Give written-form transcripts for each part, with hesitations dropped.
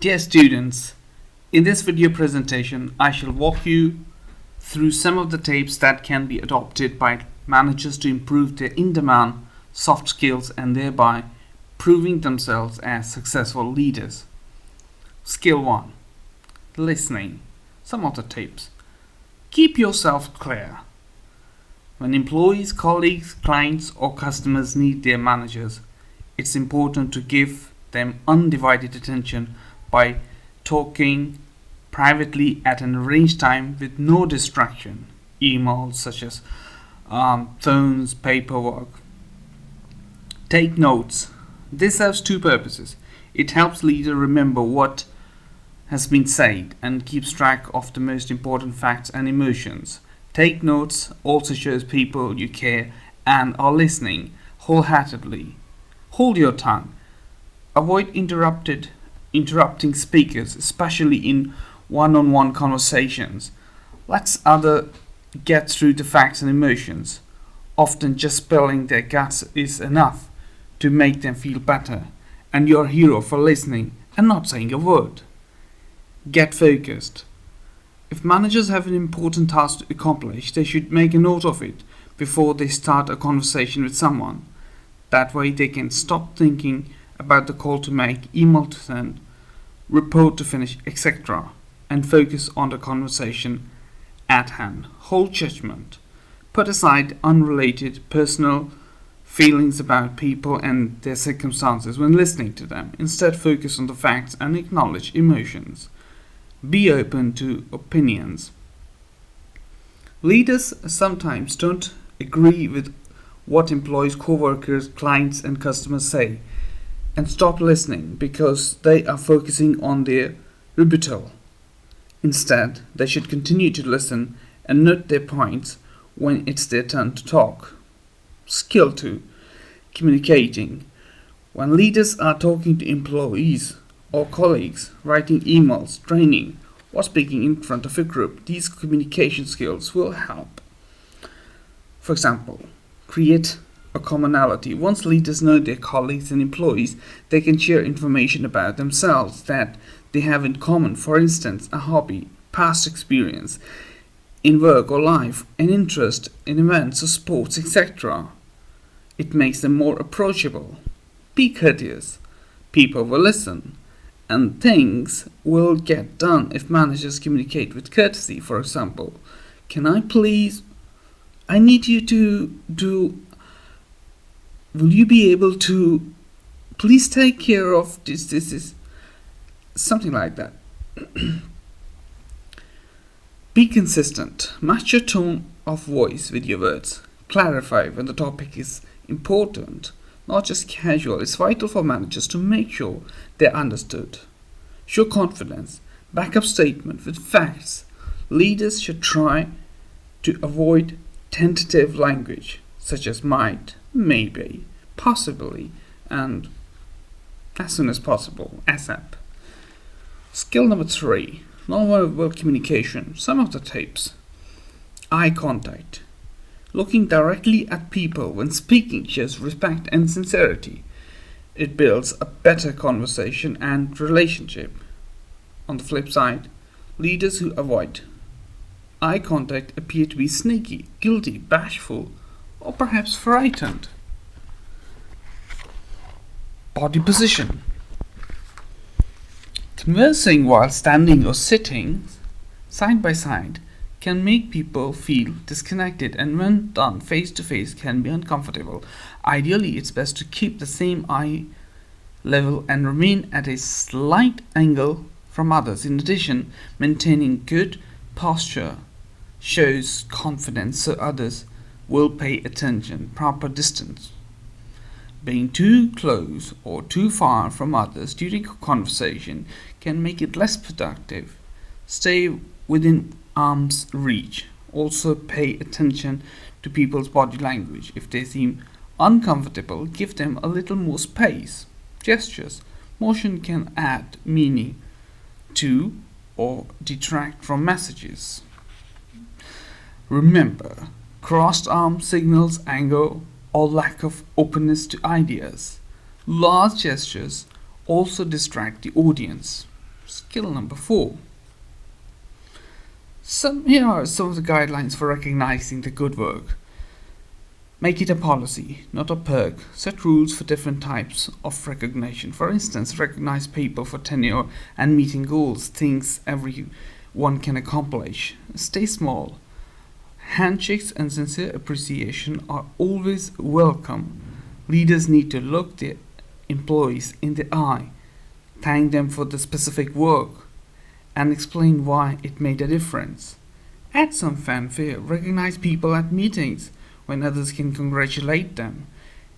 Dear students, in this video presentation, I shall walk you through some of the tips that can be adopted by managers to improve their in-demand soft skills and thereby proving themselves as successful leaders. Skill 1. Listening. Some of the tips. Keep yourself clear. When employees, colleagues, clients or customers need their managers, it's important to give them undivided attention by talking privately at an arranged time with no distraction. Emails such as phones, paperwork. Take notes. This serves two purposes. It helps leader remember what has been said and keeps track of the most important facts and emotions. Take notes also shows people you care and are listening wholeheartedly. Hold your tongue. Avoid interrupting speakers, especially in one-on-one conversations. Let others get through the facts and emotions. Often just spilling their guts is enough to make them feel better, and you're a hero for listening and not saying a word. Get focused. If managers have an important task to accomplish, they should make a note of it before they start a conversation with someone. That way they can stop thinking about the call to make, email to send, report to finish, etc. and focus on the conversation at hand. Hold judgment. Put aside unrelated personal feelings about people and their circumstances when listening to them. Instead, focus on the facts and acknowledge emotions. Be open to opinions. Leaders sometimes don't agree with what employees, co-workers, clients and customers say and stop listening because they are focusing on their rebuttal. Instead, they should continue to listen and note their points when it's their turn to talk. Skill 2. Communicating. When leaders are talking to employees or colleagues, writing emails, training, or speaking in front of a group, these communication skills will help. For example, create a commonality. Once leaders know their colleagues and employees, they can share information about themselves that they have in common. For instance, a hobby, past experience in work or life, an interest in events or sports, etc. It makes them more approachable. Be courteous. People will listen, and things will get done if managers communicate with courtesy. For example, I need you to do. Will you be able to please take care of this? This is something like that. Be consistent. Match your tone of voice with your words. Clarify when the topic is important, not just casual. It's vital for managers to make sure they're understood. Show confidence. Back up statement with facts. Leaders should try to avoid tentative language such as might, maybe, possibly, and as soon as possible, ASAP. Skill number 3. Non-verbal communication. Some of the tips. Eye contact. Looking directly at people when speaking shows respect and sincerity. It builds a better conversation and relationship. On the flip side, leaders who avoid eye contact appear to be sneaky, guilty, bashful, or perhaps frightened. Body position. Conversing while standing or sitting side by side can make people feel disconnected, and when done face to face can be uncomfortable. Ideally, it's best to keep the same eye level and remain at a slight angle from others. In addition, maintaining good posture shows confidence so others will pay attention. Proper distance. Being too close or too far from others during a conversation can make it less productive. Stay within arm's reach. Also pay attention to people's body language. If they seem uncomfortable, give them a little more space. Gestures. Motion can add meaning to or detract from messages. Remember, crossed arm signals anger or lack of openness to ideas. Large gestures also distract the audience. Skill number 4. Here are some of the guidelines for recognizing the good work. Make it a policy, not a perk. Set rules for different types of recognition. For instance, recognize people for tenure and meeting goals, things everyone can accomplish. Stay small. Handshakes and sincere appreciation are always welcome. Leaders need to look their employees in the eye, thank them for the specific work, and explain why it made a difference. Add some fanfare. Recognize people at meetings when others can congratulate them.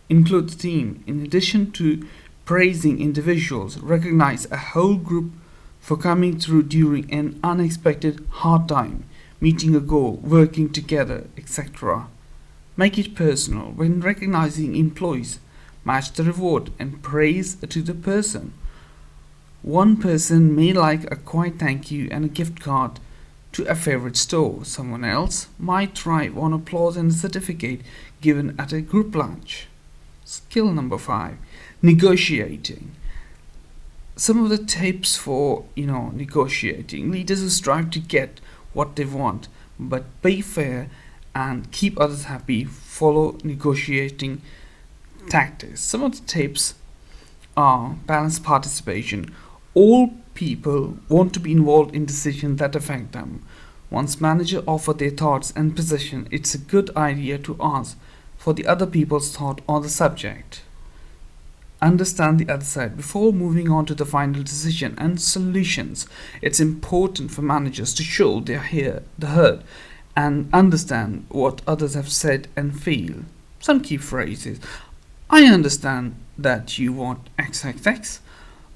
Include the team. In addition to praising individuals, recognize a whole group for coming through during an unexpected hard time, meeting a goal, working together, etc. Make it personal. When recognizing employees, match the reward and praise to the person. One person may like a quiet thank you and a gift card to a favorite store. Someone else might thrive on applause and a certificate given at a group lunch. Skill number 5. Negotiating. Some of the tips for negotiating. Leaders who strive to get what they want but be fair and keep others happy follow negotiating tactics. Some of the tips are balanced participation. All people want to be involved in decisions that affect them. Once managers offer their thoughts and position, it's a good idea to ask for the other people's thought on the subject. Understand the other side before moving on to the final decision and solutions. It's important for managers to show they hear the heard and understand what others have said and feel. Some key phrases. I understand that you want XXX,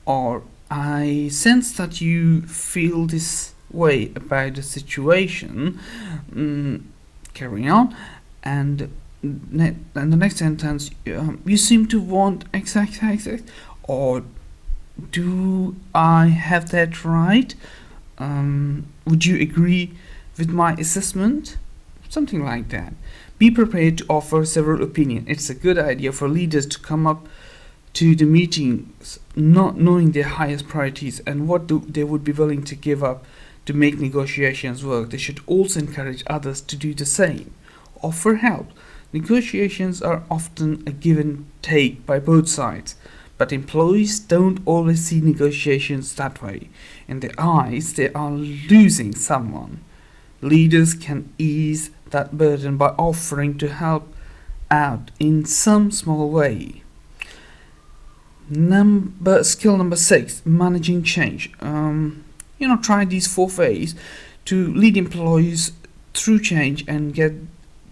or I sense that you feel this way about the situation. Carry on. And the next sentence, you seem to want XXX, or do I have that right? Would you agree with my assessment? Something like that. Be prepared to offer several opinions. It's a good idea for leaders to come up to the meetings not knowing their highest priorities and what they would be willing to give up to make negotiations work. They should also encourage others to do the same. Offer help. Negotiations are often a give and take by both sides, but employees don't always see negotiations that way. In their eyes, they are losing someone. Leaders can ease that burden by offering to help out in some small way. Skill number 6, managing change. Try these 4 ways to lead employees through change and get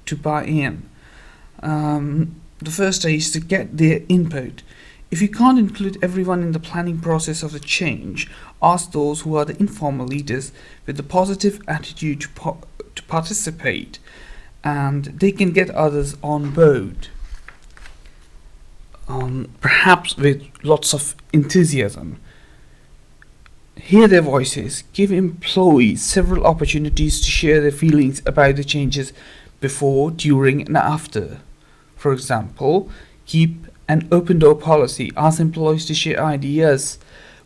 to buy in. The first is to get their input. If you can't include everyone in the planning process of the change, ask those who are the informal leaders with a positive attitude to participate, and they can get others on board. Perhaps with lots of enthusiasm. Hear their voices. Give employees several opportunities to share their feelings about the changes before, during, and after. For example, keep an open door policy. Ask employees to share ideas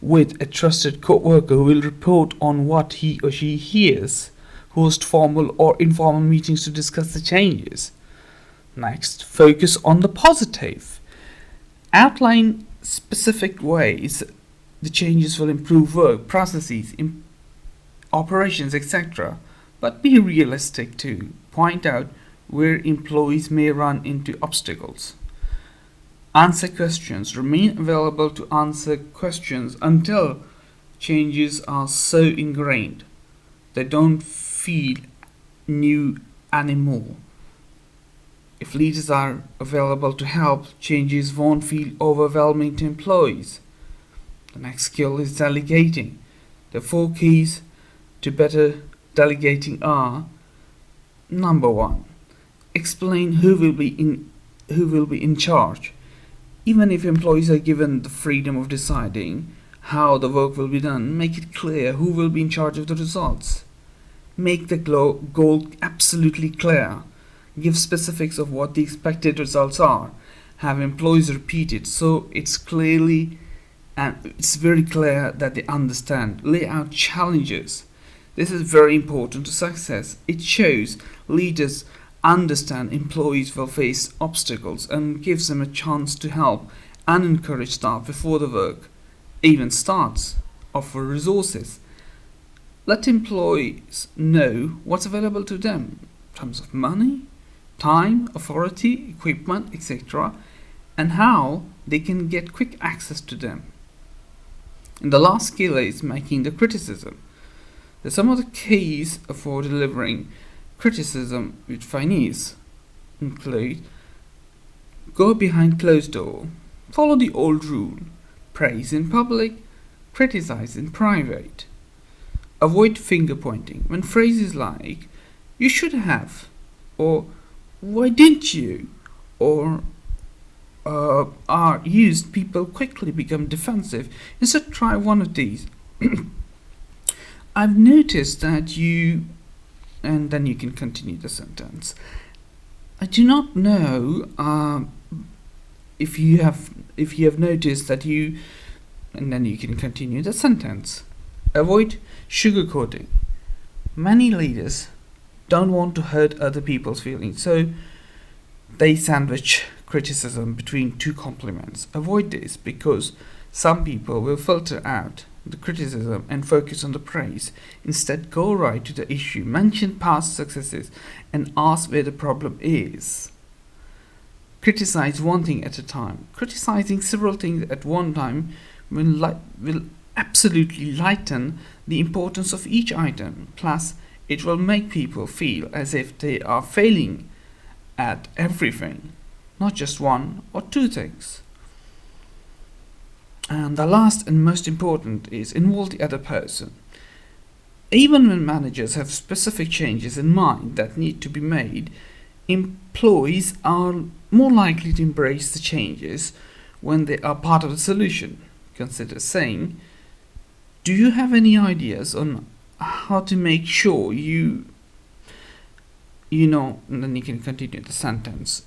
with a trusted co-worker who will report on what he or she hears. Host formal or informal meetings to discuss the changes. Next, focus on the positive. Outline specific ways the changes will improve work, processes, operations, etc. But be realistic too. Point out where employees may run into obstacles. Answer questions. Remain available to answer questions until changes are so ingrained they don't feel new anymore. If leaders are available to help, changes won't feel overwhelming to employees. The next skill is delegating. The 4 keys to better delegating are: number 1, explain who will be in charge. Even if employees are given the freedom of deciding how the work will be done, make it clear who will be in charge of the results. Make the goal absolutely clear. Give specifics of what the expected results are. Have employees repeat it so it's clearly and it's very clear that they understand. Lay out challenges. This is very important to success. It shows leaders understand employees will face obstacles and gives them a chance to help and encourage staff before the work even starts. Offer resources. Let employees know what's available to them in terms of money, time, authority, equipment, etc., and how they can get quick access to them. And the last skill is making the criticism. Some of the keys for delivering criticism with finesse include: go behind closed door, follow the old rule, praise in public, criticize in private. Avoid finger pointing when phrases like "you should have," or "why didn't you," or are used, people quickly become defensive. Instead, try one of these. I've noticed that you, and then you can continue the sentence. I do not know if you have noticed that you, and then you can continue the sentence. Avoid sugarcoating. Many leaders don't want to hurt other people's feelings, so they sandwich criticism between two compliments. Avoid this because some people will filter out the criticism and focus on the praise. Instead, go right to the issue, mention past successes, and ask where the problem is. Criticize one thing at a time. Criticizing several things at one time will absolutely lighten the importance of each item. Plus, it will make people feel as if they are failing at everything, not just one or two things. And the last and most important is involve the other person. Even when managers have specific changes in mind that need to be made, employees are more likely to embrace the changes when they are part of the solution. Consider saying, do you have any ideas on how to make sure you know, and then you can continue the sentence.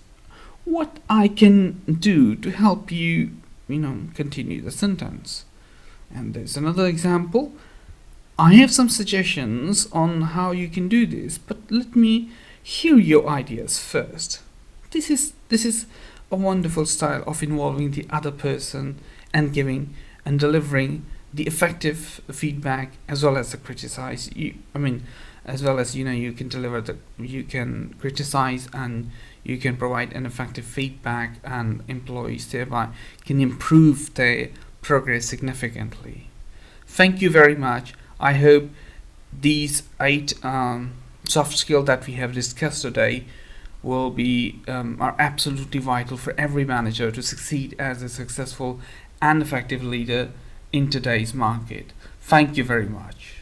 What I can do to help you, continue the sentence. And there's another example. I have some suggestions on how you can do this, but let me hear your ideas first. This is a wonderful style of involving the other person and giving and delivering the effective feedback as well as the criticize. As well as you can criticize and you can provide an effective feedback, and employees thereby can improve their progress significantly. Thank you very much. I hope these 8 soft skills that we have discussed today will be are absolutely vital for every manager to succeed as a successful and effective leader in today's market. Thank you very much.